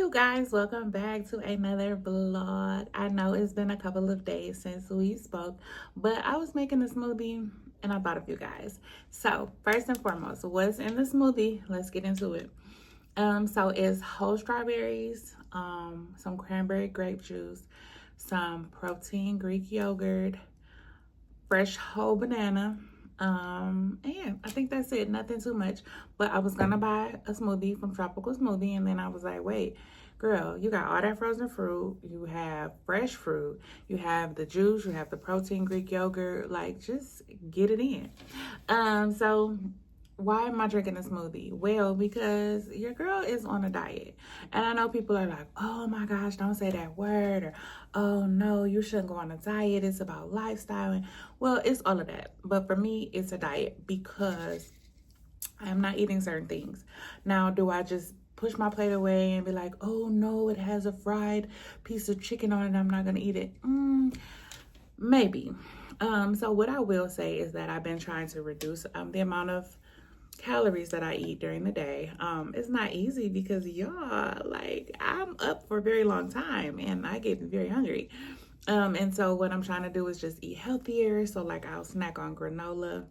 you guys, welcome back to another vlog. I know it's been a couple of days since we spoke, but I was making a smoothie and I thought of you guys. So first and foremost, what's in the smoothie? Let's get into it. So it's whole strawberries, some cranberry grape juice, some protein Greek yogurt, fresh whole banana. And yeah, I think that's it. Nothing too much. But I was gonna buy a smoothie from Tropical Smoothie, and then I was like, wait, girl, you got all that frozen fruit, you have fresh fruit, you have the juice, you have the protein Greek yogurt, like just get it in. So why am I drinking a smoothie? Well, because your girl is on a diet. And I know people are like, oh my gosh, don't say that word. Or, oh no, you shouldn't go on a diet. It's about lifestyle. And, well, it's all of that. But for me, it's a diet because I am not eating certain things. Now, do I just push my plate away and be like, oh no, it has a fried piece of chicken on it, I'm not going to eat it? Maybe. So what I will say is that I've been trying to reduce the amount of calories that I eat during the day. It's not easy because y'all, like, I'm up for a very long time and I get very hungry. And so what I'm trying to do is just eat healthier. So like I'll snack on granola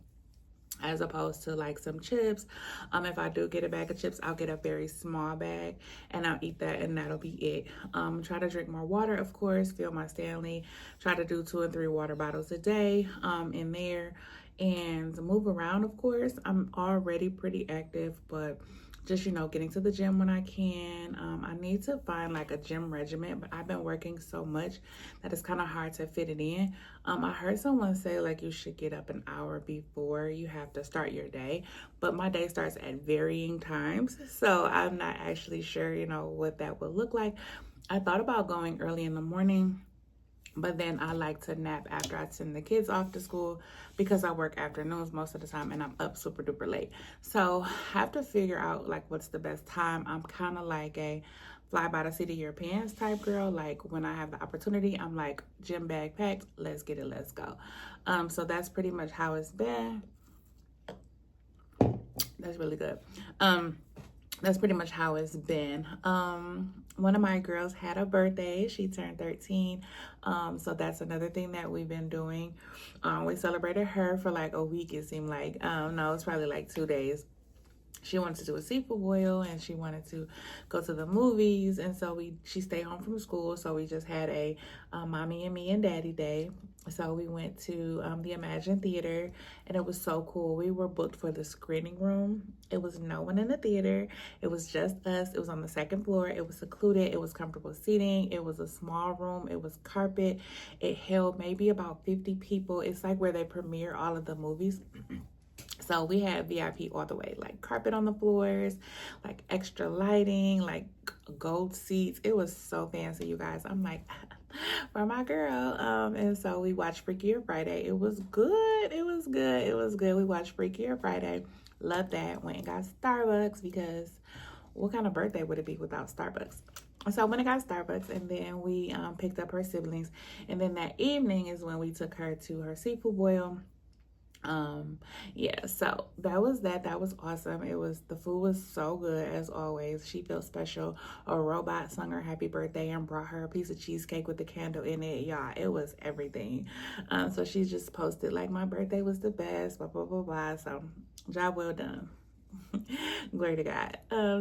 as opposed to like some chips. If I do get a bag of chips, I'll get a very small bag and I'll eat that and that'll be it. Try to drink more water, of course, fill my Stanley, try to do 2 and 3 water bottles a day in there, and move around. Of course, I'm already pretty active, but just, getting to the gym when I can. I need to find like a gym regimen, but I've been working so much that it's kind of hard to fit it in. I heard someone say like you should get up an hour before you have to start your day, but my day starts at varying times, so I'm not actually sure, what that would look like. I thought about going early in the morning, but then I like to nap after I send the kids off to school because I work afternoons most of the time and I'm up super duper late. So I have to figure out like what's the best time. I'm kind of like a fly by the seat of your pants type girl. Like when I have the opportunity, I'm like gym bag packed, let's get it, let's go. So that's pretty much how it's been. That's really good. That's pretty much how it's been. One of my girls had a birthday. She turned 13. So that's another thing that we've been doing. We celebrated her for like a week, it seemed like. No, it's probably like 2 days. She wanted to do a seafood boil and she wanted to go to the movies, and so she stayed home from school, so we just had a mommy and me and daddy day. So we went to the Imagine Theater and it was so cool. We were booked for the screening room. It was no one in the theater. It was just us. It was on the second floor. It was secluded. It was comfortable seating. It was a small room. It was carpet. It held maybe about 50 people. It's like where they premiere all of the movies. So we had VIP all the way, like carpet on the floors, like extra lighting, like gold seats. It was so fancy, you guys. I'm like, for my girl. And so we watched Freakier Friday. It was good. It was good. It was good. We watched Freakier Friday. Loved that. Went and got Starbucks because what kind of birthday would it be without Starbucks? So I went and got Starbucks, and then we picked up her siblings. And then that evening is when we took her to her seafood boil. Yeah, so that was awesome. The food was so good as always. She felt special. A robot sung her happy birthday and brought her a piece of cheesecake with the candle in it. Yeah, it was everything. So she just posted like, my birthday was the best, blah blah blah blah. So job well done. Glory to God.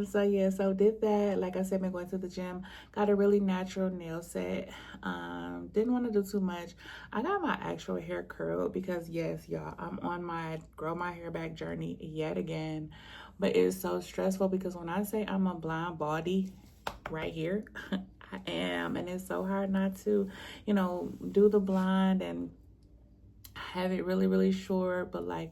So yeah, so did that. Like I said, been going to the gym, got a really natural nail set. Didn't want to do too much. I got my actual hair curled because yes, y'all, I'm on my grow my hair back journey yet again. But it's so stressful because when I say I'm a blind body right here, I am, and it's so hard not to, do the blonde and have it really, really short, but like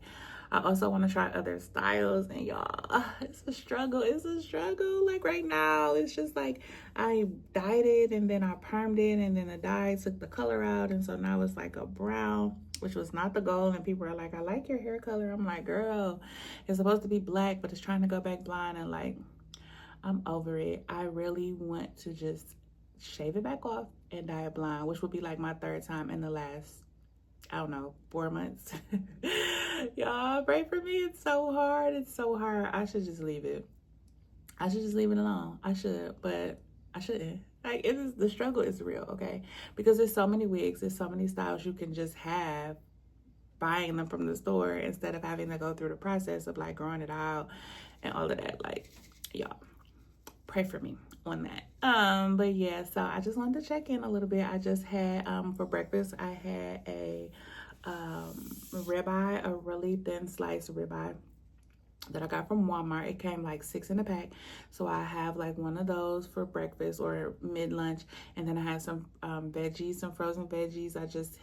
I also want to try other styles, and y'all, it's a struggle. It's a struggle. Like right now, it's just like I dyed it and then I permed it, and then the dye took the color out, and so now it's like a brown, which was not the goal. And people are like, I like your hair color. I'm like, girl, it's supposed to be black, but it's trying to go back blonde, and like, I'm over it. I really want to just shave it back off and dye it blonde, which would be like my 3rd time in the last, I don't know, 4 months. Y'all pray for me. It's so hard. It's so hard. I should just leave it. I should just leave it alone. I should, but I shouldn't. Like, it is, the struggle is real, okay? Because there's so many wigs, there's so many styles you can just have buying them from the store instead of having to go through the process of like growing it out and all of that. Like, y'all, pray for me on that. But yeah, so I just wanted to check in a little bit. I just had for breakfast I had a ribeye, a really thin sliced ribeye that I got from Walmart. It came like 6 in a pack. So I have like one of those for breakfast or mid-lunch. And then I had some veggies, some frozen veggies. I just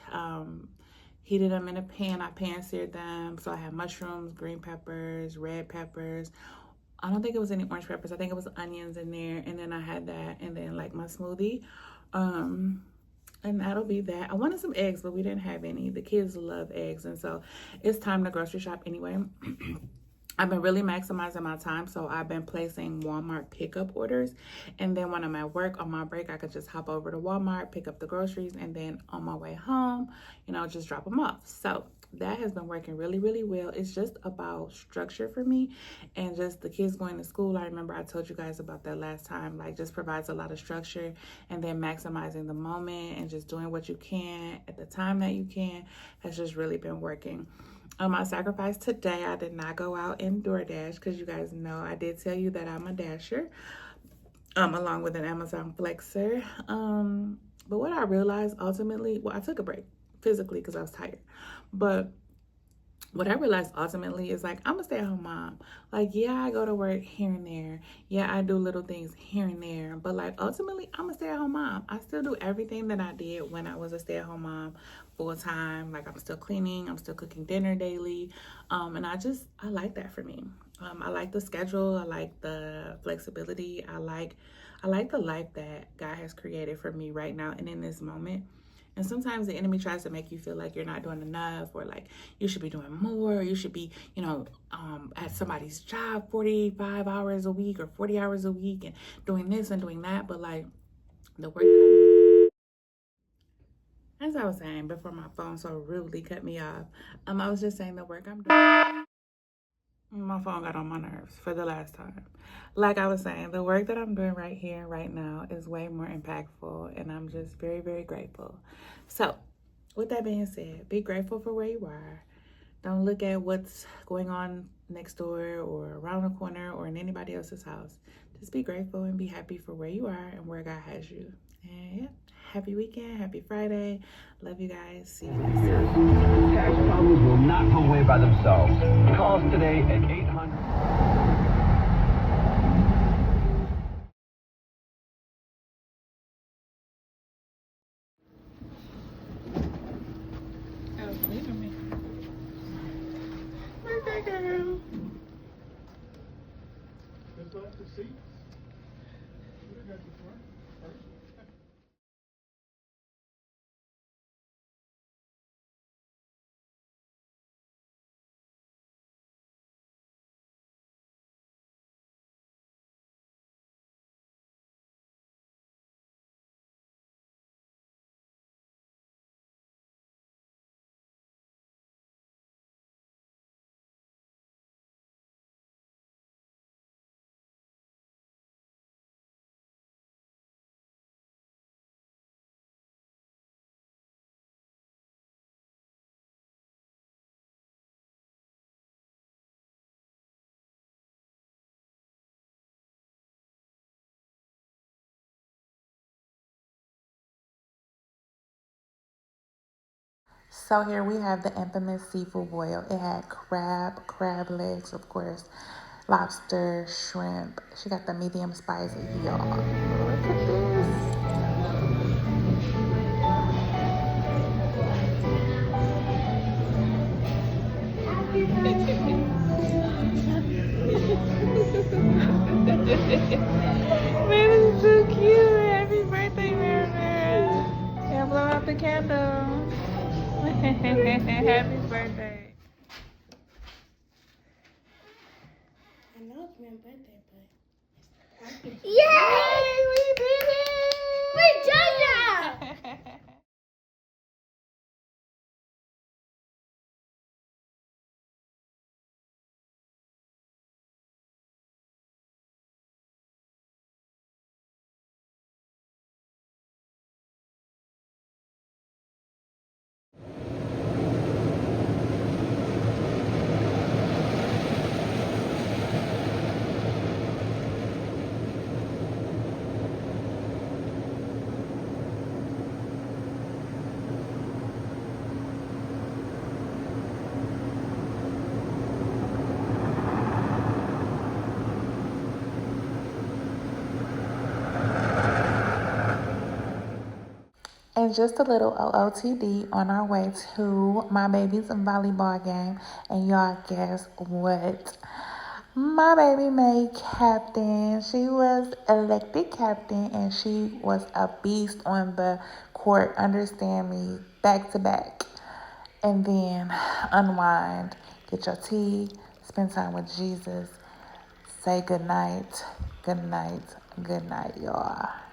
heated them in a pan. I pan-seared them. So I had mushrooms, green peppers, red peppers. I don't think it was any orange peppers. I think it was onions in there. And then I had that. And then like my smoothie. And that'll be that. I wanted some eggs, but we didn't have any. The kids love eggs. And so it's time to grocery shop anyway. I've been really maximizing my time, so I've been placing Walmart pickup orders. And then when I'm at work on my break, I could just hop over to Walmart, pick up the groceries, and then on my way home, you know, just drop them off. So that has been working really, really well. It's just about structure for me and just the kids going to school. I remember I told you guys about that last time, like just provides a lot of structure, and then maximizing the moment and just doing what you can at the time that you can has just really been working. I sacrificed today. I did not go out and DoorDash because you guys know I did tell you that I'm a dasher, along with an Amazon Flexer. But what I realized ultimately, well, I took a break physically because I was tired, but what I realized ultimately is like, I'm a stay-at-home mom. Like, yeah, I go to work here and there. Yeah, I do little things here and there. But like, ultimately, I'm a stay-at-home mom. I still do everything that I did when I was a stay-at-home mom full time. Like, I'm still cleaning. I'm still cooking dinner daily. And I like that for me. I like the schedule. I like the flexibility. I like the life that God has created for me right now and in this moment. And sometimes the enemy tries to make you feel like you're not doing enough, or like you should be doing more. Or you should be, you know, at somebody's job 45 hours a week or 40 hours a week and doing this and doing that. But like the work as I was saying before my phone so rudely cut me off, I was just saying the work I'm doing. My phone got on my nerves for the last time. Like I was saying, the work that I'm doing right here, right now, is way more impactful, and I'm just very, very grateful. So, with that being said, be grateful for where you are. Don't look at what's going on next door or around the corner or in anybody else's house. Just be grateful and be happy for where you are and where God has you. And yeah, happy weekend, happy Friday. Love you guys. See you next time. Tax problems will not go away by themselves. Call us today at 800. Oh, leaving me. Birthday girl. Just off the seats. So here we have the infamous seafood boil. It had crab legs, of course, lobster, shrimp. She got the medium spicy, y'all. Look at this. Man, this is so cute. Happy birthday, Mary. Yeah, blow out the candle. Happy birthday. I know it's my birthday, but Yay, we did it! we done that! And just a little OOTD on our way to my baby's volleyball game. And y'all, guess what? My baby made captain. She was elected captain and she was a beast on the court. Understand me? Back to back. And then unwind, get your tea, spend time with Jesus, say good night, y'all.